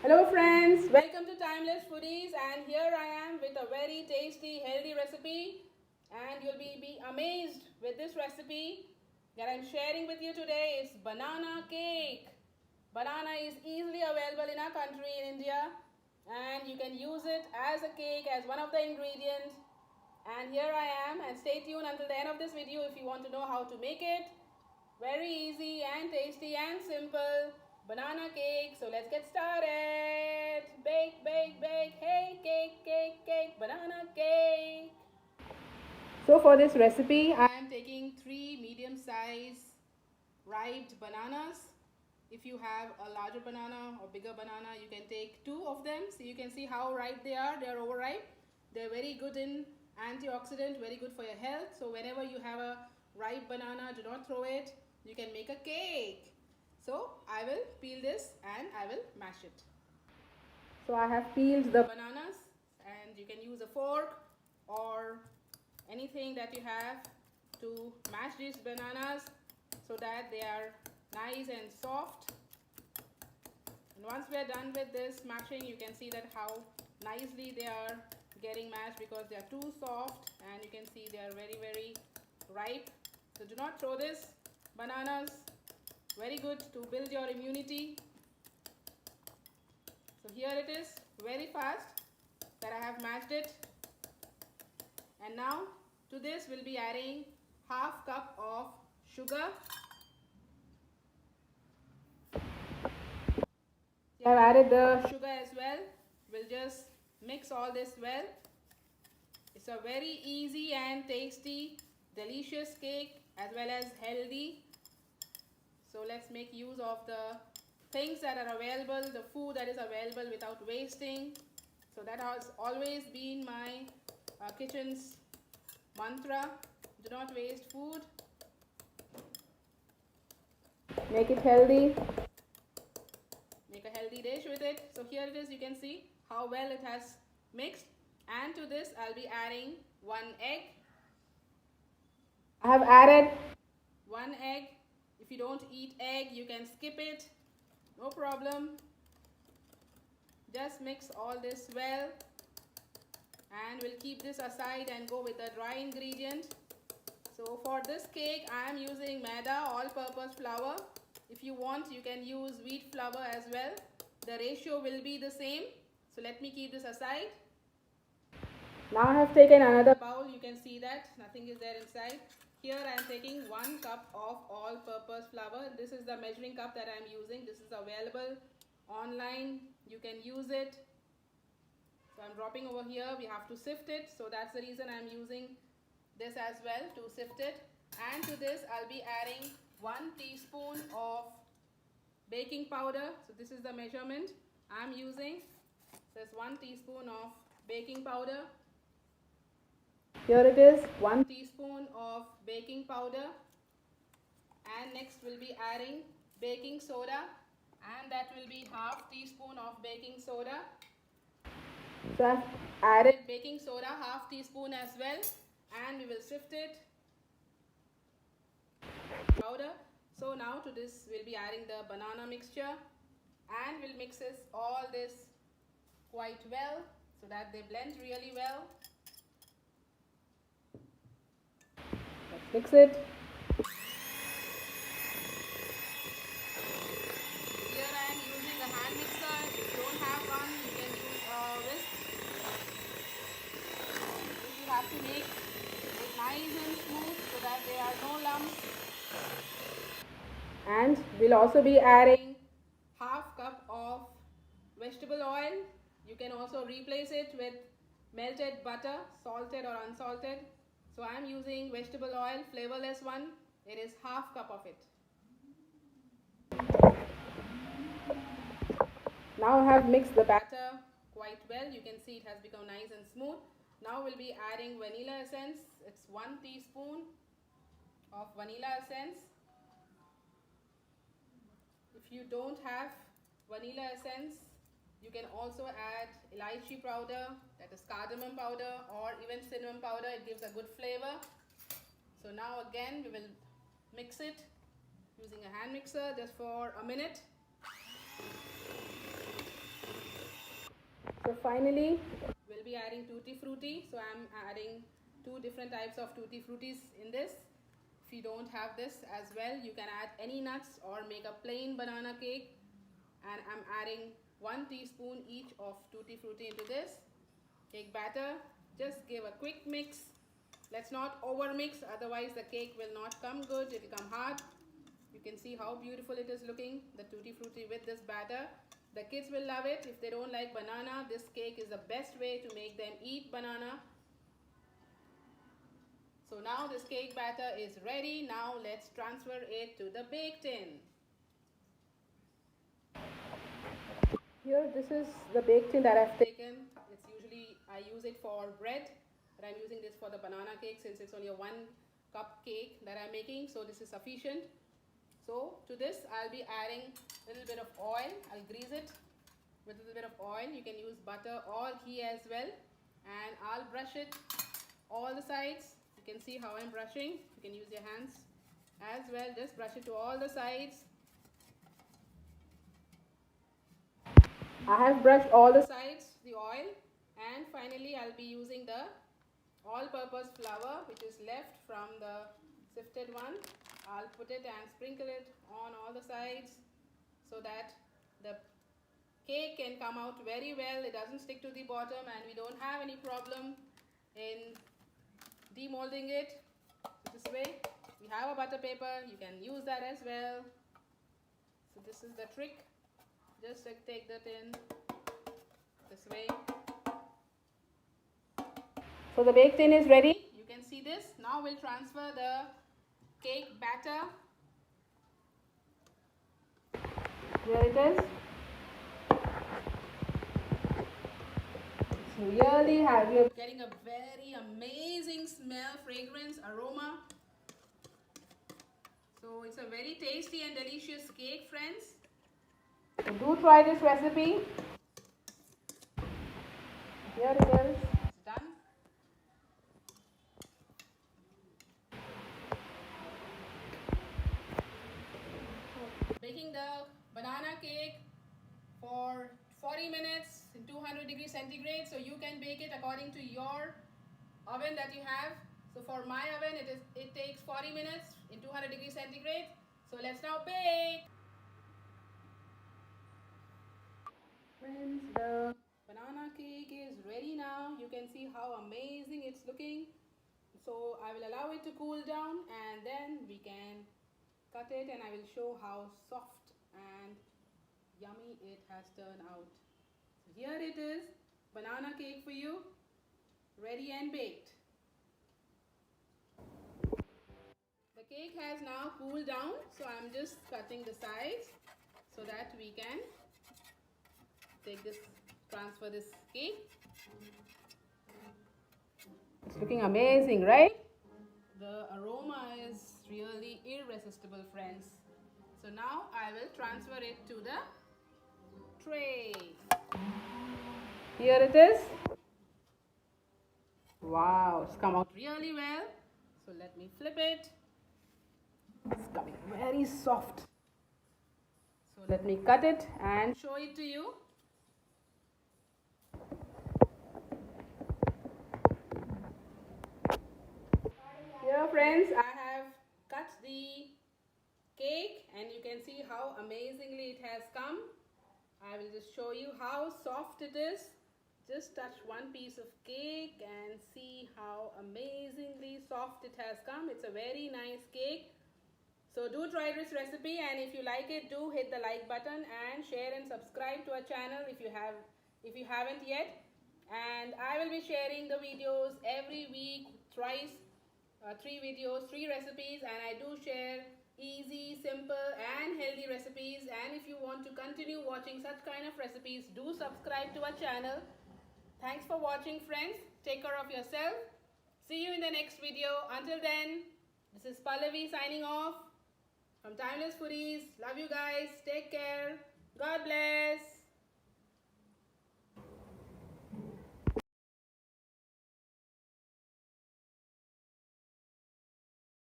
Hello friends, welcome to Timeless Foodies, and here I am with a very tasty healthy recipe, and you'll be amazed with this recipe that I'm sharing with you today. Is banana cake. Banana is easily available in our country in India, and you can use it as a cake as one of the ingredients. And here I am, and stay tuned until the end of this video if you want to know how to make it. Very easy and tasty and simple banana cake. So let's get started. Bake, bake, bake. Hey, cake, cake, cake. Banana cake. So for this recipe, I am taking 3 medium size ripe bananas. If you have a larger banana or bigger banana, you can take 2 of them. So you can see how ripe they are. They are overripe. They're very good in antioxidant, very good for your health. So whenever you have a ripe banana, do not throw it. You can make a cake. So I will peel this and I will mash it. So I have peeled the bananas, and you can use a fork or anything that you have to mash these bananas so that they are nice and soft. And once we are done with this mashing, you can see that how nicely they are getting mashed because they are too soft, and you can see they are very ripe. So do not throw this bananas. Very good to build your immunity. So here it is, very fast that I have mashed it. And now to this we'll be adding half cup of sugar. I have added the sugar as well. We'll just mix all this well. It's a very easy and tasty, delicious cake as well as healthy. So let's make use of the things that are available, the food that is available without wasting. So that has always been my kitchen's mantra. Do not waste food. Make it healthy. Make a healthy dish with it. So here it is, you can see how well it has mixed. And to this I'll be adding 1 egg. I have added 1 egg. If you don't eat egg, you can skip it. No problem. Just mix all this well. And we'll keep this aside and go with the dry ingredient. So for this cake, I am using maida all-purpose flour. If you want, you can use wheat flour as well. The ratio will be the same. So let me keep this aside. Now I have taken another bowl. You can see that nothing is there inside. Here I am taking 1 cup of all-purpose flour. This is the measuring cup that I am using. This is available online. You can use it. So I'm dropping over here. We have to sift it. So that's the reason I'm using this as well, to sift it. And to this I'll be adding 1 teaspoon of baking powder. So this is the measurement I'm using. So it's 1 teaspoon of baking powder. Here it is, 1 teaspoon of baking powder. And next we'll be adding baking soda, and that will be half teaspoon of baking soda. So I've added baking soda, half teaspoon as well, and we will sift it. Powder. So now to this we'll be adding the banana mixture, and we'll mix all this quite well so that they blend really well. Let's mix it. Here I am using a hand mixer. If you don't have one, you can use a whisk. You have to make it nice and smooth so that there are no lumps. And we'll also be adding half cup of vegetable oil. You can also replace it with melted butter, salted or unsalted. So I am using vegetable oil, flavorless one. It is half cup of it. Now I have mixed the batter quite well. You can see it has become nice and smooth. Now we'll be adding vanilla essence. It's 1 teaspoon of vanilla essence. If you don't have vanilla essence, you can also add elaichi powder, that is cardamom powder, or even cinnamon powder. It gives a good flavor. So now again we will mix it using a hand mixer just for a minute. So finally, we'll be adding tutti frutti. So I'm adding 2 different types of tutti fruttis in this. If you don't have this as well, you can add any nuts or make a plain banana cake. And I'm adding 1 teaspoon each of tutti frutti into this cake batter. Just give a quick mix. Let's not over mix, otherwise the cake will not come good, it will come hard. You can see how beautiful it is looking, the tutti frutti with this batter. The kids will love it. If they don't like banana, this cake is the best way to make them eat banana. So now this cake batter is ready. Now let's transfer it to the bake tin. Here, this is the bake tin that I've taken. It's usually, I use it for bread, but I'm using this for the banana cake since it's only a 1 cup cake that I'm making. So this is sufficient. So to this, I'll be adding a little bit of oil. I'll grease it with a little bit of oil. You can use butter or ghee as well. And I'll brush it all the sides. You can see how I'm brushing. You can use your hands as well. Just brush it to all the sides. I have brushed all the sides, the oil. And finally, I'll be using the all-purpose flour which is left from the sifted one. I'll put it and sprinkle it on all the sides so that the cake can come out very well. It doesn't stick to the bottom and we don't have any problem in demolding it. So this way, we have a butter paper, you can use that as well. So this is the trick. Just take that in this way. So the bake tin is ready. You can see this. Now we'll transfer the cake batter. Here it is. So really you're getting a very amazing smell, fragrance, aroma. So it's a very tasty and delicious cake, friends. So do try this recipe. Here it is. It's done. Baking the banana cake for 40 minutes in 200 degrees centigrade. So you can bake it according to your oven that you have. So for my oven, it takes 40 minutes in 200 degrees centigrade. So let's now bake. Friends, the banana cake is ready now. You can see how amazing it's looking. So I will allow it to cool down and then we can cut it and I will show how soft and yummy it has turned out. So here it is, banana cake for you, ready and baked. The cake has now cooled down, so I'm just cutting the sides so that we can transfer this cake. It's looking amazing, right? The aroma is really irresistible, friends. So now I will transfer it to the tray. Here it is. Wow, it's come out really well. So let me flip it. It's coming very soft. So let me cut it and show it to you. Here, friends, I have cut the cake and you can see how amazingly it has come. I will just show you how soft it is. Just touch one piece of cake and see how amazingly soft it has come. It's a very nice cake. So do try this recipe, and if you like it, do hit the like button and share and subscribe to our channel if you haven't yet. And I will be sharing the videos every week, thrice, 3 videos, 3 recipes, and I do share easy, simple and healthy recipes. And if you want to continue watching such kind of recipes, do subscribe to our channel. Thanks for watching, friends. Take care of yourself. See you in the next video. Until then, this is Pallavi signing off from Timeless Foodies. Love you guys. Take care. God bless.